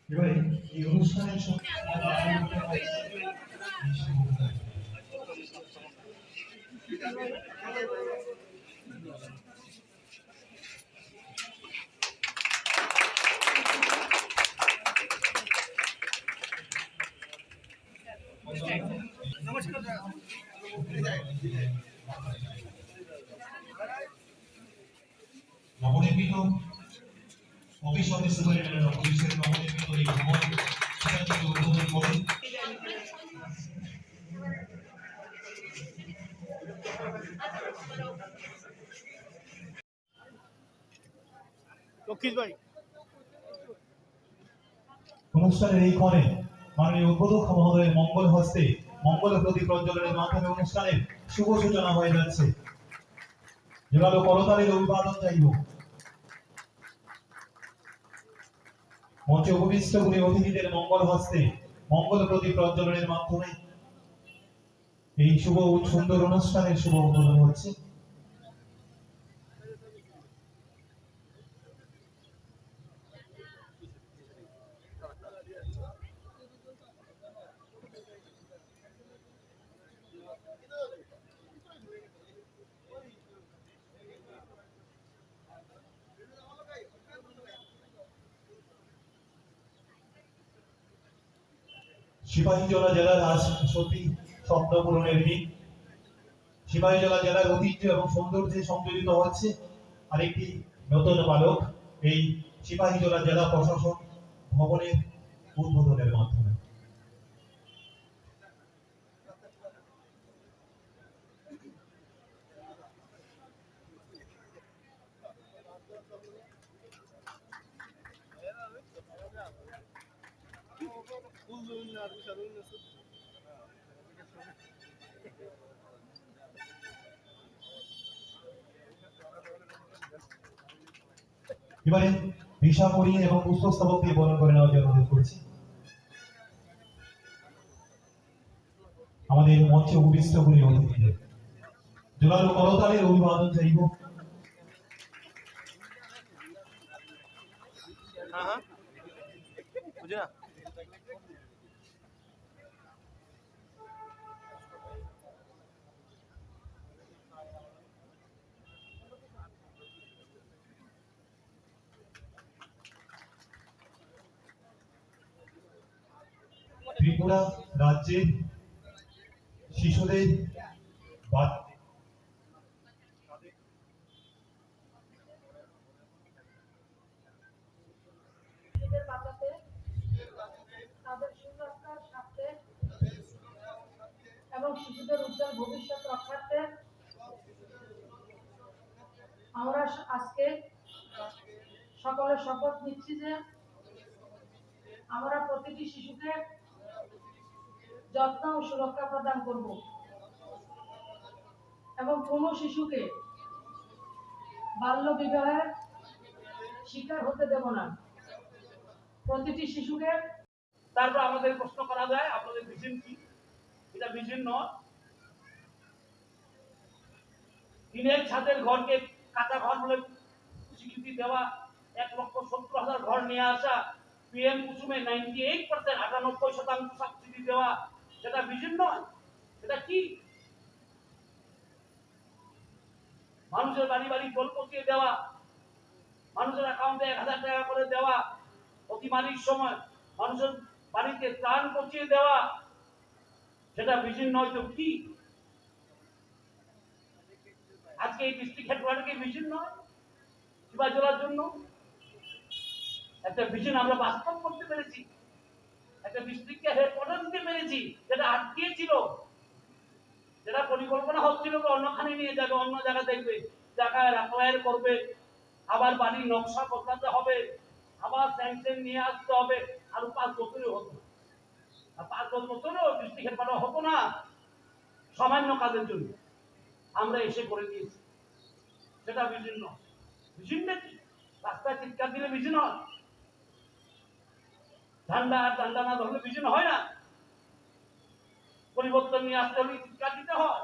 এবারে এই অনুষ্ঠানের সঙ্গে নবনির্মিত অফিস সুপারিনটেন্ডেন্ট অফ পুলিশের নবনির্মিত এই ভবন সেখানে উদ্বোধন করেন। অনুষ্ঠানের এই ক্ষণে মাননীয় উদ্বোধক মহোদয়ের মঙ্গল হস্তে মঙ্গল প্রদীপ প্রজ্বলনের মাধ্যমে অনুষ্ঠানের শুভ সূচনা হয়ে যাচ্ছে। জোরালো করতালির অভিবাদন চাইব। মঞ্চে উপবিষ্ট গুণী অতিথিদের মঙ্গল হস্তে মঙ্গল প্রদীপ প্রজ্বলনের মাধ্যমে এই শুভ সুন্দর অনুষ্ঠানের শুভ উদ্বোধন হচ্ছে। সিপাহীজলা জেলার আজ সত্যি স্বপ্ন পূরণের দিন। সিপাহীজলা জেলার ঐতিহ্য এবং সৌন্দর্যে সংযোজিত হচ্ছে আরেকটি নতুন বালক এই সিপাহীজলা জেলা প্রশাসন ভবনের উদ্বোধনের মাধ্যমে। এবারে ভিসা পড়িয়ে এবং পুষ্পস্তবক দিয়ে বরণ করে নেওয়ার জন্য অনুরোধ করছি। আমাদের মঞ্চে উপবিষ্ট গুণী অতিথিদের জোরালো করতালির অভিবাদন চাইব। ত্রিপুরা রাজ্যে শিশুদের এবং শিশুদের উজ্জ্বল ভবিষ্যৎ রক্ষার্থে আমরা আজকে সকলে শপথ নিচ্ছি যে আমরা প্রতিটি শিশুকে যত্ন ও সুরক্ষা প্রদান করব এবং কোনো শিশুকে বাল্য বিবাহের শিকার হতে দেব না। প্রতিটি শিশুকে তারপর আমাদের প্রশ্ন করা যায় আপনাদের ভিশন কি? এটা ভিশন নয়। টিনের ছাদের ঘরকে কাঁচা ঘর বলে স্বীকৃতি দেওয়া, 1,70,000 ঘর নিয়ে আসা, পিএম কুসুমে 98% 98% সাবসিডি দেওয়া, সেটা ভিশন নয়। এটা কি? মানুষের বাড়ি বাড়ি জল পৌঁছিয়ে দেওয়া, মানুষের অ্যাকাউন্টে 1,000 টাকা করে দেওয়া, অতিমারির সময় মানুষের বাড়িতে ত্রাণ পৌঁছিয়ে দেওয়া, সেটা ভিশন নয় তো কি? আজকে এই ডিস্ট্রিক্ট হেডকোয়ার্টারকে ভিশন নয় শিবাই জেলার জন্য? একটা ভিশন আমরা বাস্তব করতে পেরেছি, একটা ডিস্ট্রিক্টকে হেডকোয়ার্টার দিতে পেরেছি, যেটা আটকিয়েছিল, যেটা পরিকল্পনা হচ্ছিল অন্যখানে নিয়ে যাবে, অন্য জায়গা দেখবে, জায়গায় অ্যাকোয়ার করবে, আবার বাড়ির নকশা বদলাতে হবে, আবার স্যাংশন নিয়ে আসতে হবে, আরো 5 বছরে হতো না। আর 5-10 বছরেও ডিস্ট্রিক্ট হেডকোয়ার্টার হতো না সামান্য কাজের জন্য। আমরা এসে করে দিয়েছি, সেটা ভিশন নয়। ভিশনটা কি? রাস্তায় চিৎকার দিলে ভিশন হয়? ঠান্ডা আর ঠান্ডা না ধরলে ভিশন হয় না। পরিবর্তন নিয়ে আসতে হলে চিৎকার দিতে হয়,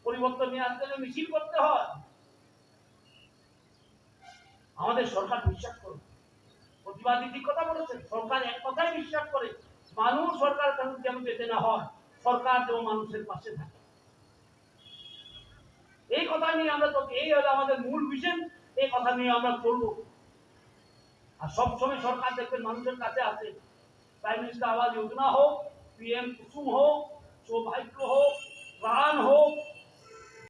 পরিবর্তন নিয়ে আসতে হলে মিছিল করতে হয়। আমাদের সরকার বিশ্বাস করে, প্রতিবাদী ঠিক কথা বলেছেন, সরকার এক কথাই বিশ্বাস করে, মানুষ সরকার যেন যেতে না হয়, সরকার যেন মানুষের পাশে থাকে। এই কথা নিয়ে আমরা তো, এই হলো আমাদের মূল ভিশন, এই কথা নিয়ে আমরা চলবো। আর সবসময় সরকার দেখবেন মানুষের কাছে আছে। प्राइम मिनिस्टर आवास योजना हो, पीएम कुसुम हो, सौभाग्य हो, प्राण हो,